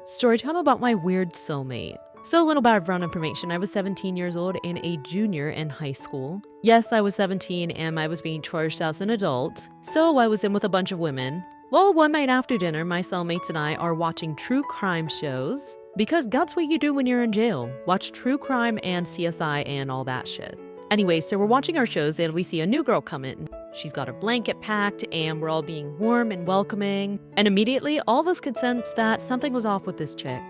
Story time about my weird soulmate. So a little background information. I was 17 years old and a junior in high school. Yes, I was 17 and I was being charged as an adult. So I was in with a bunch of women. Well, one night after dinner, my cellmates and I are watching true crime shows. Because that's what you do when you're in jail. Watch true crime and CSI and all that shit. Anyway, so we're watching our shows and we see a new girl come in. She's got her blanket packed and we're all being warm and welcoming. And immediately, all of us could sense that something was off with this chick.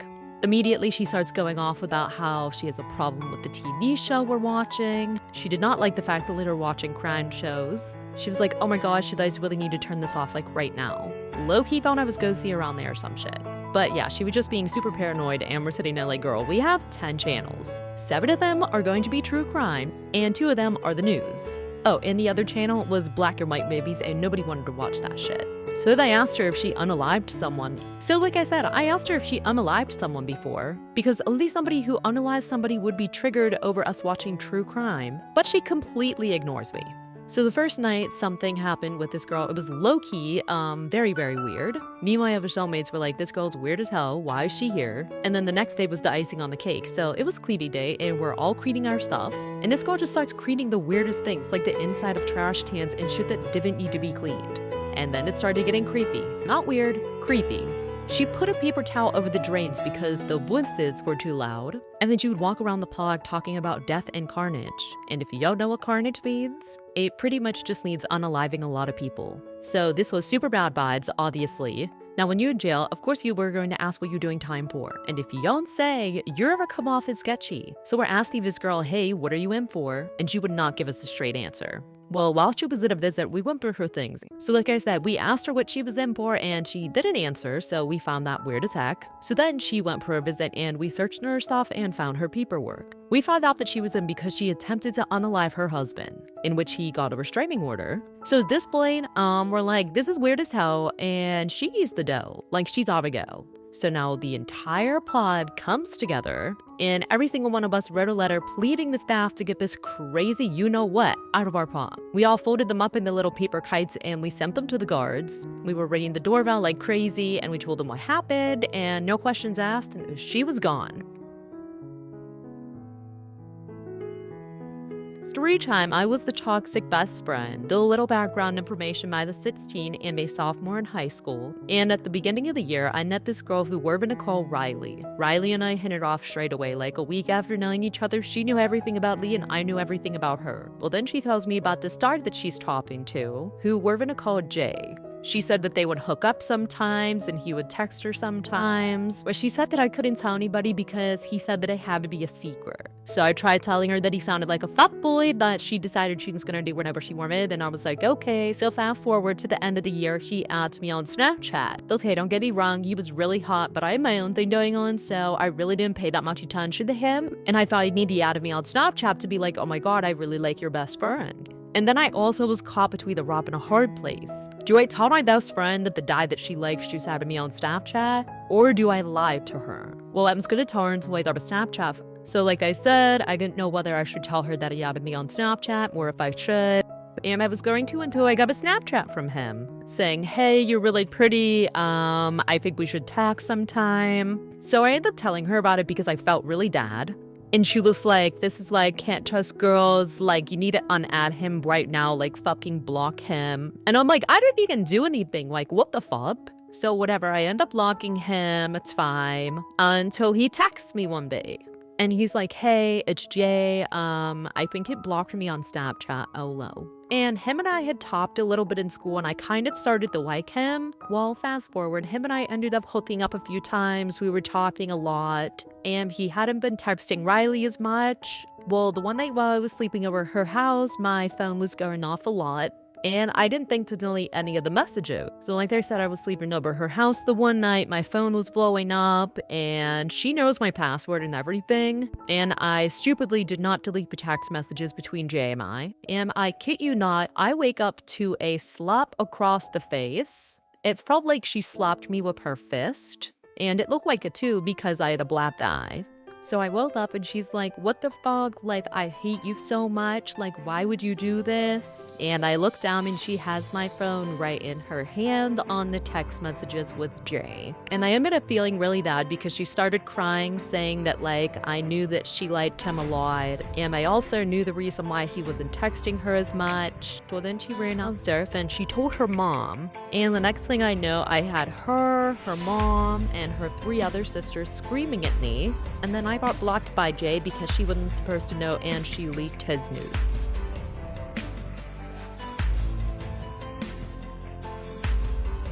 Immediately, she starts going off about how she has a problem with the TV show we're watching. She did not like the fact that we were watching crime shows. She was like, oh my gosh, you guys really need to turn this off like right now. Low-key thought I was ghosty around there or some shit. But yeah, she was just being super paranoid and we're sitting there like, girl, we have 10 channels. 7 of them are going to be true crime and 2 of them are the news. Oh, and the other channel was black and white movies and nobody wanted to watch that shit. So they asked her if she unalived someone. So like I said, I asked her if she unalived someone before, because at least somebody who unalived somebody would be triggered over us watching true crime, but she completely ignores me. So the first night, something happened with this girl. It was low-key, very, very weird. Me and my other cellmates were like, this girl's weird as hell. Why is she here? And then the next day was the icing on the cake. So it was Cleavy Day, and we're all cleaning our stuff. And this girl just starts cleaning the weirdest things, like the inside of trash cans and shit that didn't need to be cleaned. And then it started getting creepy. Not weird, creepy. She put a paper towel over the drains because the voices were too loud. And then she would walk around the pod talking about death and carnage. And if y'all know what carnage means, it pretty much just means unaliving a lot of people. So this was super bad vibes, obviously. Now, when you're in jail, of course you were going to ask what you're doing time for. And if you don't say, you're ever come off as sketchy. So we're asking this girl, hey, what are you in for? And she would not give us a straight answer. Well, while she was at a visit, we went through her things. So like I said, we asked her what she was in for and she didn't answer, so we found that weird as heck. So then she went for a visit and we searched her stuff and found her paperwork. We found out that she was in because she attempted to unalive her husband, in which he got a restraining order. So at this point, we're like, this is weird as hell and she's the dough. Like, she's our go. So now the entire pod comes together and every single one of us wrote a letter pleading the staff to get this crazy you-know-what out of our pod. We all folded them up in the little paper kites and we sent them to the guards. We were ringing the doorbell like crazy and we told them what happened and no questions asked and she was gone. Story time, I was the toxic best friend. A little background information, I was 16 and a sophomore in high school. And at the beginning of the year, I met this girl who we're gonna call Riley. Riley and I hit it off straight away. Like a week after knowing each other, she knew everything about Lee and I knew everything about her. Well, then she tells me about this guy that she's talking to, who we're gonna call Jay. She said that they would hook up sometimes and he would text her sometimes. But she said that I couldn't tell anybody because he said that it had to be a secret. So I tried telling her that he sounded like a fuckboy, but she decided she was gonna do whatever she wanted. And I was like, okay. So fast forward to the end of the year, he adds me on Snapchat. Okay, don't get me wrong, he was really hot, but I had my own thing going on, so I really didn't pay that much attention to him. And I thought he'd need the add me on Snapchat to be like, oh my god, I really like your best friend. And then I also was caught between a rock and a hard place. Do I tell my best friend that the guy that she likes just added me on Snapchat? Or do I lie to her? Well, I was gonna tell her until I got a Snapchat. So like I said, I didn't know whether I should tell her that he added me on Snapchat or if I should. And I was going to until I got a Snapchat from him saying, hey, you're really pretty. I think we should talk sometime. So I ended up telling her about it because I felt really bad. And she was like, this is like, can't trust girls, like, you need to unadd him right now, like, fucking block him. And I'm like, I didn't even do anything, like, what the fuck? So whatever, I end up blocking him, it's fine, until he texts me one day. And he's like, hey, it's Jay, I think it blocked me on Snapchat, OLO. And him and I had talked a little bit in school and I kind of started to like him. Well, fast forward, him and I ended up hooking up a few times. We were talking a lot and he hadn't been texting Riley as much. Well, the one night while I was sleeping over her house, my phone was going off a lot. And I didn't think to delete any of the messages. So like I said, I was sleeping over her house the one night, my phone was blowing up, and she knows my password and everything. And I stupidly did not delete the text messages between Jay and I. And I kid you not, I wake up to a slap across the face. It felt like she slapped me with her fist. And it looked like it too because I had a black eye. So I woke up and she's like, what the fuck? Like, I hate you so much. Like, why would you do this? And I look down and she has my phone right in her hand on the text messages with Jay. And I ended up feeling really bad because she started crying, saying that like I knew that she liked him a lot. And I also knew the reason why he wasn't texting her as much. So then she ran downstairs and she told her mom. And the next thing I know, I had her mom, and her 3 other sisters screaming at me. And then I got blocked by Jay because she wasn't supposed to know and she leaked his nudes.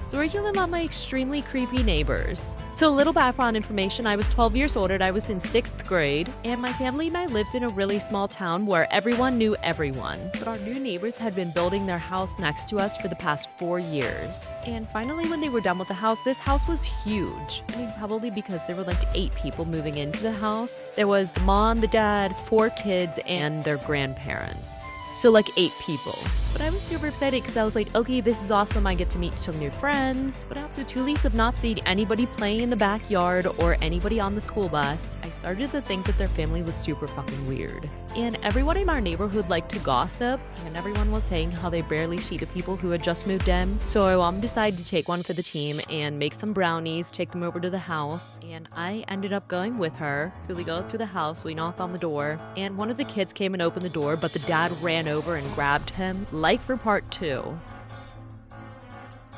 Story time about my extremely creepy neighbors. So a little background information, I was 12 years old and I was in 6th grade, and my family and I lived in a really small town where everyone knew everyone. But our new neighbors had been building their house next to us for the past 4 years. And finally when they were done with the house, this house was huge. I mean, probably because there were like 8 people moving into the house. There was the mom, the dad, 4 kids, and their grandparents. So like 8 people. But I was super excited because I was like, okay, this is awesome. I get to meet some new friends. But after 2 weeks of not seeing anybody playing in the backyard or anybody on the school bus, I started to think that their family was super fucking weird. And everyone in our neighborhood liked to gossip, and everyone was saying how they barely see the people who had just moved in. So our mom decided to take one for the team and make some brownies, take them over to the house, and I ended up going with her. So we go to the house, we knock on the door, and one of the kids came and opened the door, but the dad ran over and grabbed him. Like for part 2.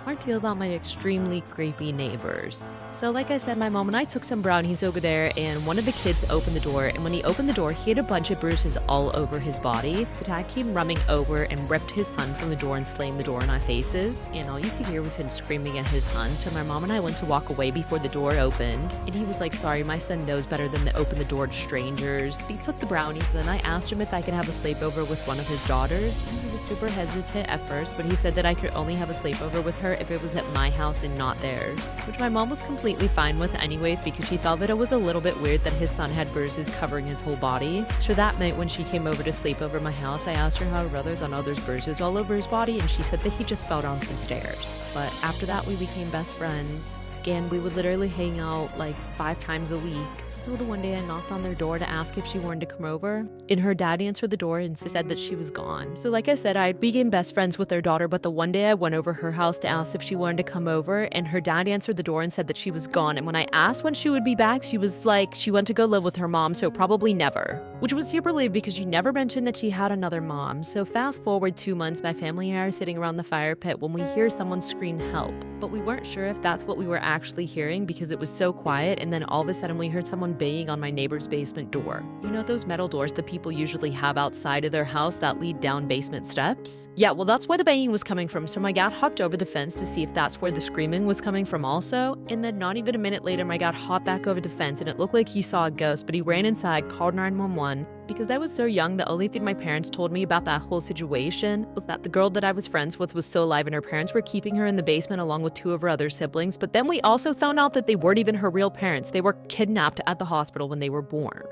Part 2 about my extremely creepy neighbors. So like I said, my mom and I took some brownies over there, and one of the kids opened the door, and when he opened the door, he had a bunch of bruises all over his body. The dad came running over and ripped his son from the door and slammed the door in our faces, and all you could hear was him screaming at his son. So my mom and I went to walk away before the door opened, and he was like, sorry, my son knows better than to open the door to strangers. He took the brownies, and then I asked him if I could have a sleepover with one of his daughters, and he was super hesitant at first, but he said that I could only have a sleepover with her if it was at my house and not theirs, which my mom was completely fine with anyways because she felt that it was a little bit weird that his son had bruises covering his whole body. So that night when she came over to sleep over my house, I asked her how her brother's on others bruises all over his body, and she said that he just fell down some stairs. But after that we became best friends, and we would literally hang out like 5 times a week. Until the one day I knocked on their door to ask if she wanted to come over, and her dad answered the door and said that she was gone. So like I said, I became best friends with their daughter, but the one day I went over her house to ask if she wanted to come over, and her dad answered the door and said that she was gone. And when I asked when she would be back, she was like, she went to go live with her mom, so probably never. Which was super lame because she never mentioned that she had another mom. So fast forward 2 months, my family and I are sitting around the fire pit when we hear someone scream help. But we weren't sure if that's what we were actually hearing because it was so quiet, and then all of a sudden we heard someone banging on my neighbor's basement door. You know those metal doors that people usually have outside of their house that lead down basement steps? Yeah, well that's where the banging was coming from, so my dad hopped over the fence to see if that's where the screaming was coming from also, and then not even a minute later my dad hopped back over the fence and it looked like he saw a ghost, but he ran inside, called 911. Because I was so young, the only thing my parents told me about that whole situation was that the girl that I was friends with was still alive and her parents were keeping her in the basement along with 2 of her other siblings. But then we also found out that they weren't even her real parents. They were kidnapped at the hospital when they were born.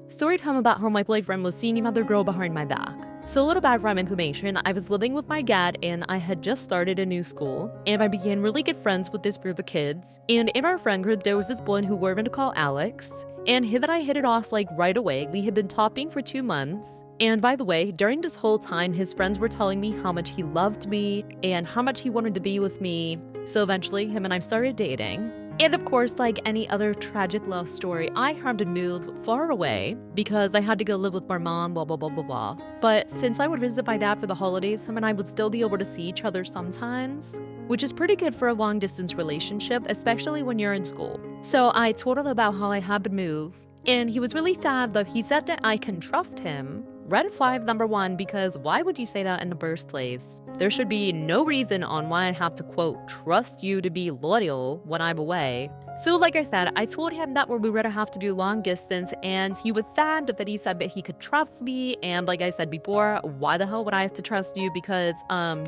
Story time about how my boyfriend was seeing another girl behind my back. So a little background information, I was living with my dad and I had just started a new school, and I began really good friends with this group of kids. And in our friend group, there was this boy who we're going to call Alex, and him and I hit it off like right away. We had been talking for 2 months. And by the way, during this whole time, his friends were telling me how much he loved me and how much he wanted to be with me. So eventually, him and I started dating. And of course, like any other tragic love story, I had to move far away because I had to go live with my mom, blah, blah, blah, blah, blah. But since I would visit my dad for the holidays, him and I would still be able to see each other sometimes, which is pretty good for a long distance relationship, especially when you're in school. So I told him about how I had to move, and he was really sad, though he said that I can trust him. Red flag number 1, because why would you say that in the first place? There should be no reason on why I have to, quote, trust you to be loyal when I'm away. So like I said, I told him that we were gonna have to do long distance, and he was sad that he said that he could trust me. And like I said before, why the hell would I have to trust you? Because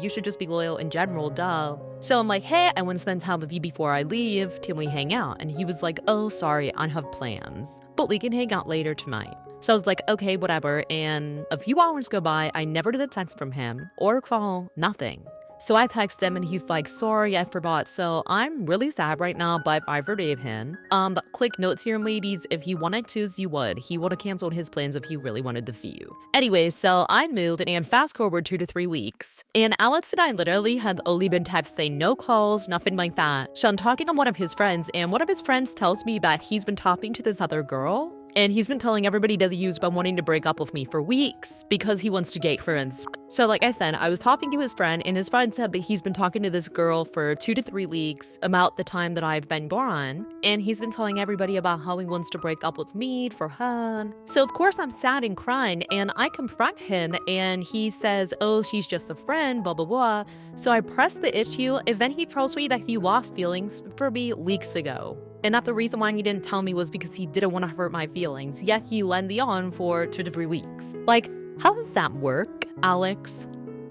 you should just be loyal in general, duh. So I'm like, hey, I want to spend time with you before I leave till we hang out. And he was like, oh, sorry, I have plans, but we can hang out later tonight. So I was like, okay, whatever. And a few hours go by, I never did a text from him or a call, nothing. So I text him and he's like, sorry, I forgot. So I'm really sad right now, but I forgave him. But click notes here, ladies. If he wanted to, you would. He would have canceled his plans if he really wanted the view. Anyway, so I moved and fast forward 2 to 3 weeks. And Alex and I literally had only been texting, no calls, nothing like that. So I'm talking to one of his friends, and one of his friends tells me that he's been talking to this other girl. And he's been telling everybody that he's been wanting to break up with me for weeks because he wants to date friends. So like I said, I was talking to his friend, and his friend said that he's been talking to this girl for 2 to 3 weeks about the time that I've been gone. And he's been telling everybody about how he wants to break up with me for her. So of course I'm sad and crying, and I confront him, and he says, oh, she's just a friend, blah, blah, blah. So I press the issue, and then he tells me that he lost feelings for me weeks ago. And that the reason why he didn't tell me was because he didn't want to hurt my feelings, yet he led me on for 2 to 3 weeks. Like, how does that work, Alex?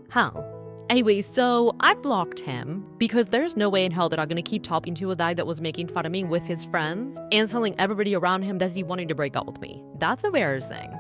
How? Anyway, so I blocked him because there's no way in hell that I'm gonna keep talking to a guy that was making fun of me with his friends and telling everybody around him that he wanted to break up with me. That's embarrassing.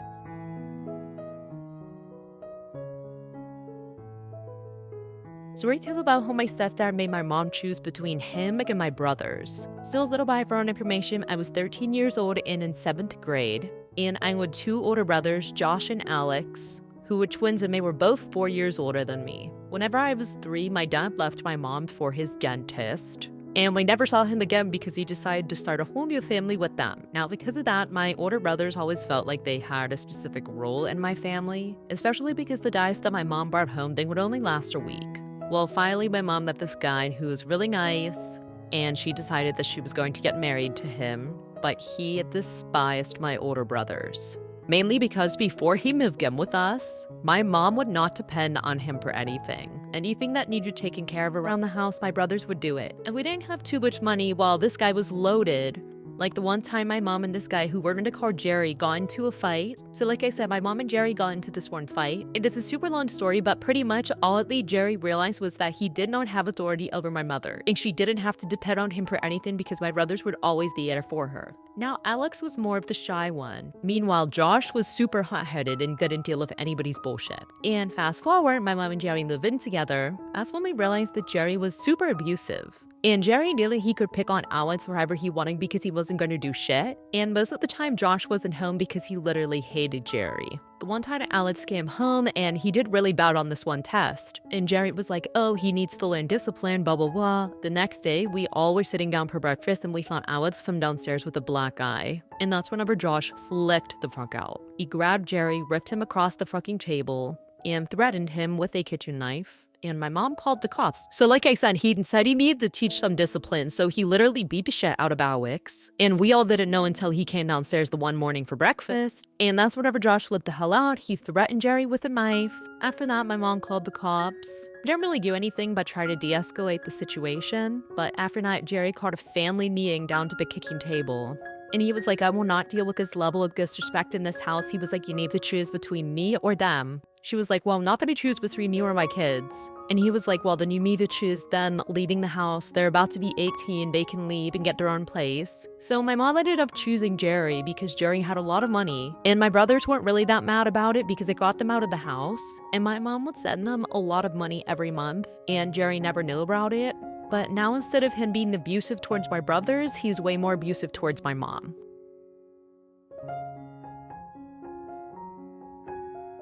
Story tale about how my stepdad made my mom choose between him and my brothers. Still a little background information, I was 13 years old and in 7th grade, and I'm with 2 older brothers, Josh and Alex, who were twins and they were both 4 years older than me. Whenever I was 3, my dad left my mom for his dentist, and we never saw him again because he decided to start a whole new family with them. Now, because of that, my older brothers always felt like they had a specific role in my family, especially because the dice that my mom brought home, they would only last a week. Well, finally, my mom met this guy who was really nice, and she decided that she was going to get married to him, but he despised my older brothers. Mainly because before he moved in with us, my mom would not depend on him for anything. Anything that needed taken care of around the house, my brothers would do it. And we didn't have too much money while this guy was loaded. Like the one time my mom and this guy who we're gonna call Jerry got into a fight. So like I said, my mom and Jerry got into this one fight. It is a super long story, but pretty much all that Jerry realized was that he did not have authority over my mother, and she didn't have to depend on him for anything because my brothers would always be there for her. Now, Alex was more of the shy one. Meanwhile, Josh was super hot-headed and couldn't deal with anybody's bullshit. And fast forward, my mom and Jerry moved in together. That's when we realized that Jerry was super abusive. And Jerry knew that he could pick on Alex wherever he wanted because he wasn't going to do shit. And most of the time, Josh wasn't home because he literally hated Jerry. The one time Alex came home and he did really bad on this one test. And Jerry was like, oh, he needs to learn discipline, blah, blah, blah. The next day, we all were sitting down for breakfast and we saw Alex from downstairs with a black eye. And that's whenever Josh flipped the fuck out. He grabbed Jerry, ripped him across the fucking table, and threatened him with a kitchen knife. And my mom called the cops. So like I said, he decided he needed to teach some discipline, so he literally beat the shit out of Alex. And we all didn't know until he came downstairs the one morning for breakfast. And that's whenever Josh flipped the hell out, he threatened Jerry with a knife. After that, my mom called the cops. Didn't really do anything but try to de-escalate the situation. But after that, Jerry called a family meeting down to the kitchen table. And he was like, I will not deal with this level of disrespect in this house. He was like, you need to choose between me or them. She was like, well, not that I choose between you or my kids. And he was like, well, then you need to choose them leaving the house. They're about to be 18. They can leave and get their own place. So my mom ended up choosing Jerry because Jerry had a lot of money. And my brothers weren't really that mad about it because it got them out of the house. And my mom would send them a lot of money every month. And Jerry never knew about it. But now instead of him being abusive towards my brothers, he's way more abusive towards my mom.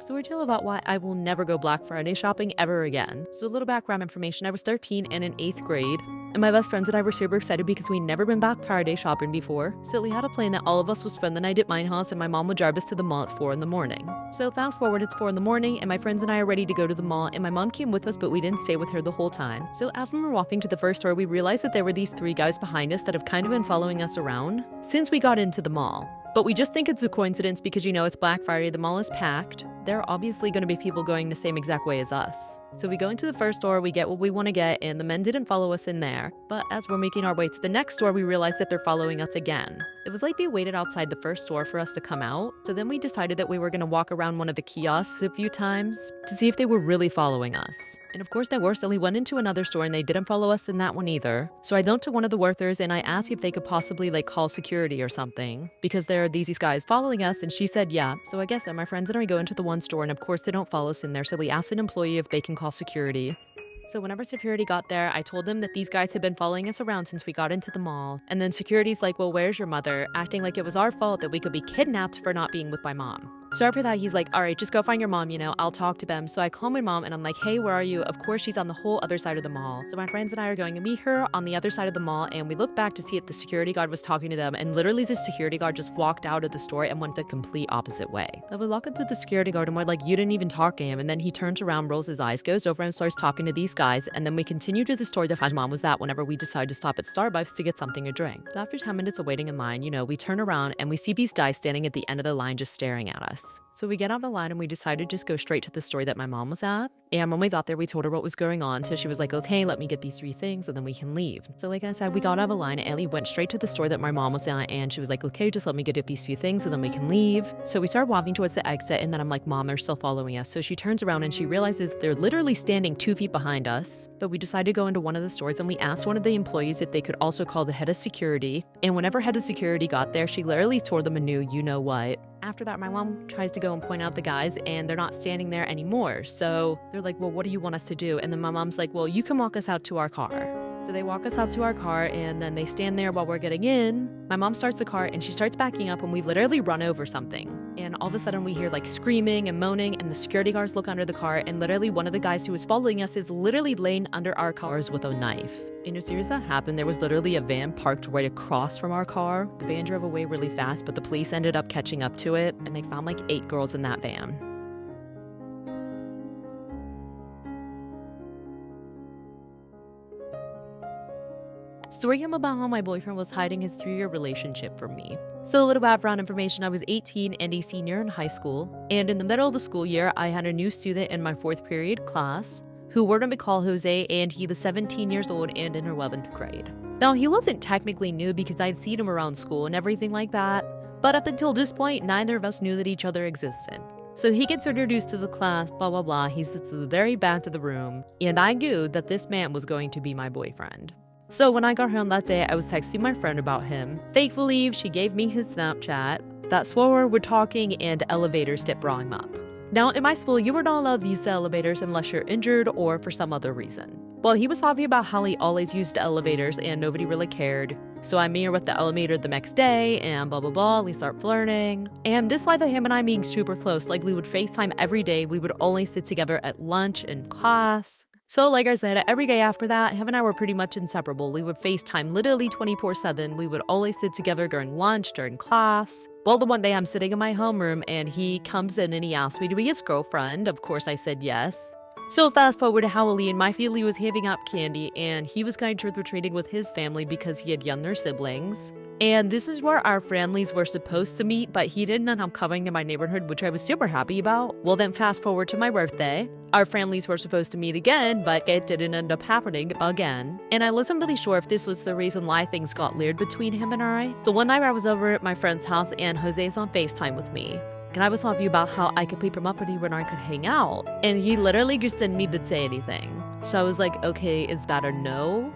Story tale about why I will never go Black Friday shopping ever again. So a little background information, I was 13 and in 8th grade. And my best friends and I were super excited because we'd never been Black Friday shopping before. So we had a plan that all of us would spend the night at my house and my mom would drive us to the mall at 4 in the morning. So fast forward, it's 4 in the morning and my friends and I are ready to go to the mall and my mom came with us but we didn't stay with her the whole time. So after we were walking to the first store, we realized that there were these 3 guys behind us that have kind of been following us around since we got into the mall. But we just think it's a coincidence because, you know, it's Black Friday, the mall is packed. There are obviously going to be people going the same exact way as us. So we go into the first store, we get what we want to get, and the men didn't follow us in there. But as we're making our way to the next store, we realize that they're following us again. It was like they waited outside the first store for us to come out. So then we decided that we were going to walk around one of the kiosks a few times to see if they were really following us. And of course they were, so we went into another store and they didn't follow us in that one either. So I went to one of the workers and I asked if they could possibly like call security or something because there are these guys following us, and she said yeah. So I guess that my friends and I go into the one store and of course they don't follow us in there, so we asked an employee if they can call security. So whenever security got there, I told them that these guys had been following us around since we got into the mall. And then security's like, well, where's your mother? Acting like it was our fault that we could be kidnapped for not being with my mom. So after that, he's like, all right, just go find your mom, I'll talk to them. So I call my mom and I'm like, hey, where are you? Of course, she's on the whole other side of the mall. So my friends and I are going to meet her on the other side of the mall, and we look back to see if the security guard was talking to them, and literally the security guard just walked out of the store and went the complete opposite way. So we walk up to the security guard and we're like, you didn't even talk to him. And then he turns around, rolls his eyes, goes over and starts talking to these guys, and then we continue to the store that my mom was at whenever we decided to stop at Starbucks to get something to drink. But after 10 minutes of waiting in line, we turn around and we see these guys standing at the end of the line just staring at us. So we get out of the line and we decided to just go straight to the store that my mom was at. And when we got there, we told her what was going on. So she was like, hey, let me get these 3 things and then we can leave. So like I said, we got out of the line and Ellie went straight to the store that my mom was at, and she was like, okay, just let me get these few things and then we can leave. So we started walking towards the exit, and then I'm like, Mom, they're still following us. So she turns around and she realizes they're literally standing 2 feet behind us. But we decided to go into one of the stores and we asked one of the employees if they could also call the head of security. And whenever head of security got there, she literally tore them a new you-know-what. After that, my mom tries to go and point out the guys, and they're not standing there anymore. So they're like, well, what do you want us to do? And then my mom's like, well, you can walk us out to our car. So they walk us out to our car, and then they stand there while we're getting in. My mom starts the car and she starts backing up, and we've literally run over something. And all of a sudden we hear like screaming and moaning, and the security guards look under the car, and literally one of the guys who was following us is literally laying under our cars with a knife. And as soon as that happened, there was literally a van parked right across from our car. The van drove away really fast, but the police ended up catching up to it, and they found like 8 girls in that van. Story about how my boyfriend was hiding his 3-year relationship from me. So a little background information, I was 18 and a senior in high school, and in the middle of the school year, I had a new student in my 4th period class who were to be called Jose, and he was 17 years old and in her 11th grade. Now, he wasn't technically new because I'd seen him around school and everything like that, but up until this point, neither of us knew that each other existed. So he gets introduced to the class, blah, blah, blah. He sits at the very back of the room, and I knew that this man was going to be my boyfriend. So when I got home that day, I was texting my friend about him. Thankfully, she gave me his Snapchat. That's where we're talking, and elevators did bring him up. Now, in my school, you were not allowed to use the elevators unless you're injured or for some other reason. Well, he was talking about how he always used elevators and nobody really cared. So I meet her with the elevator the next day and blah, blah, blah. We start flirting. And despite him and I being super close, like we would FaceTime every day. We would only sit together at lunch and class. So like I said, every day after that, him and I were pretty much inseparable. We would FaceTime literally 24/7. We would always sit together during lunch, during class. Well, the one day I'm sitting in my homeroom and he comes in and he asked me to be his girlfriend. Of course, I said yes. So fast forward to Halloween, my family was handing out candy and he was going trick-or-treating with his family because he had younger siblings. And this is where our families were supposed to meet, but he didn't end up coming to my neighborhood, which I was super happy about. Well, then fast forward to my birthday. Our families were supposed to meet again, but it didn't end up happening again. And I wasn't really sure if this was the reason why things got weird between him and I. The one night I was over at my friend's house and Jose's on FaceTime with me. And I was talking about how I could play Property when I could hang out. And he literally just didn't need to say anything. So I was like, okay, is that a no?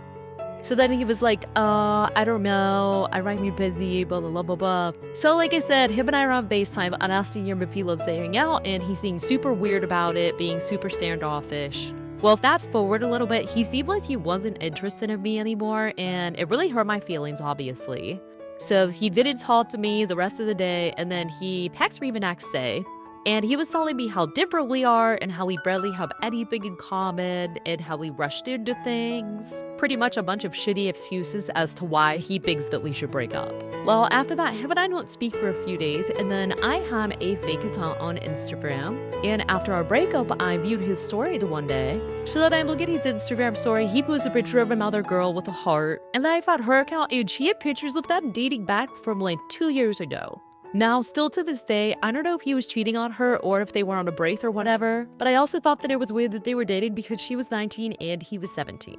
So then he was like, I don't know, I write me busy, blah, blah, blah, blah, blah. So like I said, him and I are on FaceTime, and asking him if he loves to hang out, and he's being super weird about it, being super standoffish. Well, fast forward a little bit, he seemed like he wasn't interested in me anymore, and it really hurt my feelings, obviously. So he didn't talk to me the rest of the day, and then he texted me the next day. And he was telling me how different we are and how we barely have anything in common and how we rushed into things. Pretty much a bunch of shitty excuses as to why he thinks that we should break up. Well, after that, him and I don't speak for a few days, and then I had a fake account on Instagram. And after our breakup, I viewed his story the one day. So then I look at his Instagram story, he posted a picture of another girl with a heart. And then I found her account and she had pictures of them dating back from like 2 years ago. Now, still to this day, I don't know if he was cheating on her or if they were on a break or whatever, but I also thought that it was weird that they were dating because she was 19 and he was 17.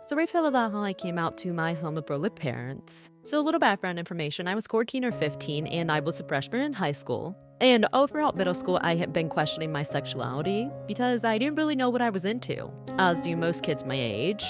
So right after that, how I came out to my homophobic parents. So a little background information, I was 14 or 15 and I was a freshman in high school. And all throughout middle school, I had been questioning my sexuality because I didn't really know what I was into, as do most kids my age.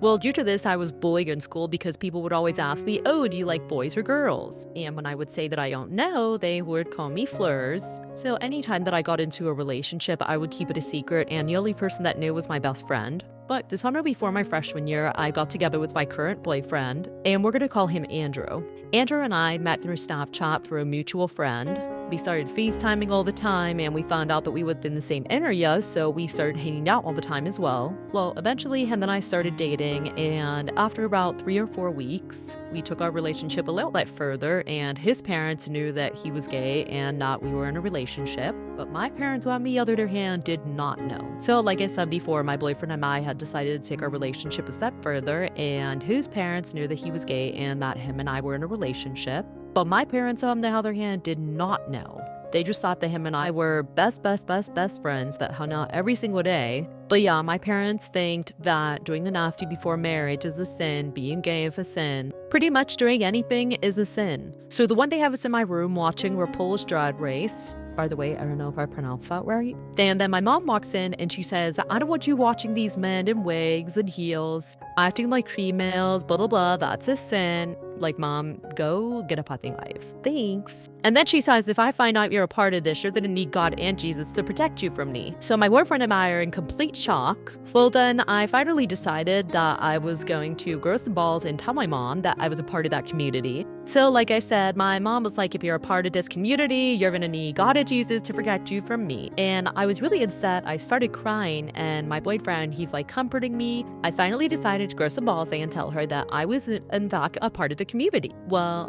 Well, due to this, I was bullied in school because people would always ask me, oh, do you like boys or girls? And when I would say that I don't know, they would call me Fleurs. So anytime that I got into a relationship, I would keep it a secret, and the only person that knew was my best friend. But the summer before my freshman year, I got together with my current boyfriend, and we're gonna call him Andrew. Andrew and I met through staff chat through a mutual friend. We started FaceTiming all the time, and we found out that we lived in the same area, so we started hanging out all the time as well. Well, eventually, him and I started dating, and after about 3 or 4 weeks, we took our relationship a little bit further, and his parents knew that he was gay and that we were in a relationship. But my parents, on the other hand, did not know. So, like I said before, my boyfriend and I had decided to take our relationship a step further, and his parents knew that he was gay and that him and I were in a relationship. But my parents, on the other hand, did not know. They just thought that him and I were best friends that hung out every single day. But yeah, my parents think that doing the nasty before marriage is a sin, being gay is a sin. Pretty much doing anything is a sin. So the one day I was in my room watching RuPaul's Drag Race. By the way, I don't know if I pronounced that right. And then my mom walks in and she says, I don't want you watching these men in wigs and heels, acting like females, blah, blah, blah. That's a sin. Like, Mom, go get a fucking life. Thanks. And then she says, if I find out you're a part of this, you're gonna need God and Jesus to protect you from me. So my boyfriend and I are in complete shock. Well, then I finally decided that I was going to grow some balls and tell my mom that I was a part of that community. So like I said, my mom was like, if you're a part of this community, you're gonna need God and Jesus to protect you from me. And I was really upset. I started crying, and my boyfriend, he's like comforting me. I finally decided to grow some balls and tell her that I was in fact a part of the community. Well,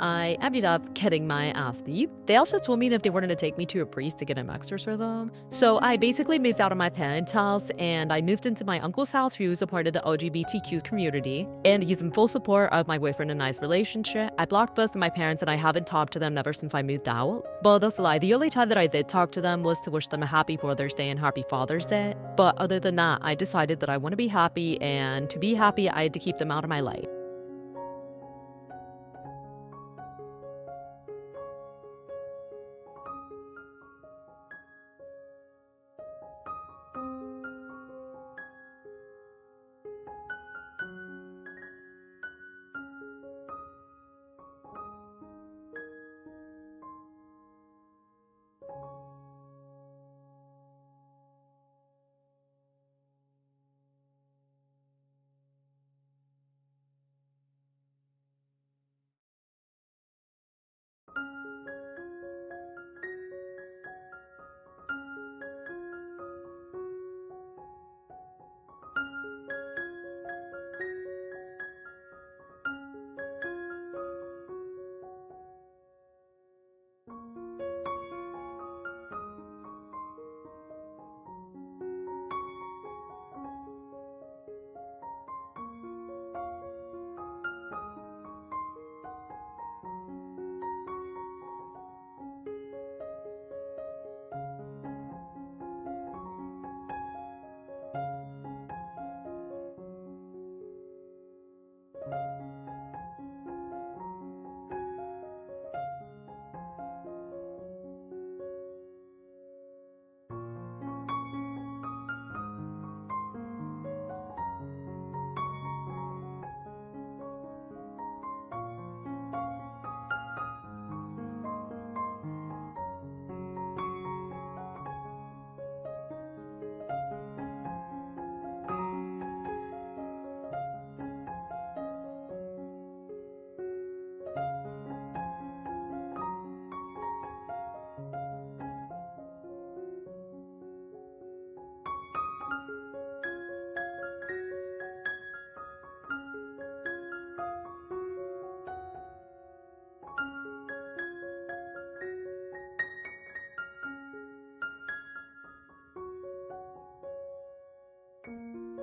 I ended up getting my ass beat. They also told me that they wanted to take me to a priest to get a mixers for them. So I basically moved out of my parents' house and I moved into my uncle's house, who's a part of the LGBTQ community, and he's in full support of my boyfriend and I's relationship. I blocked both of my parents and I haven't talked to them ever since I moved out. But that's a lie. The only time that I did talk to them was to wish them a happy Mother's Day and happy Father's Day. But other than that, I decided that I want to be happy, and to be happy, I had to keep them out of my life.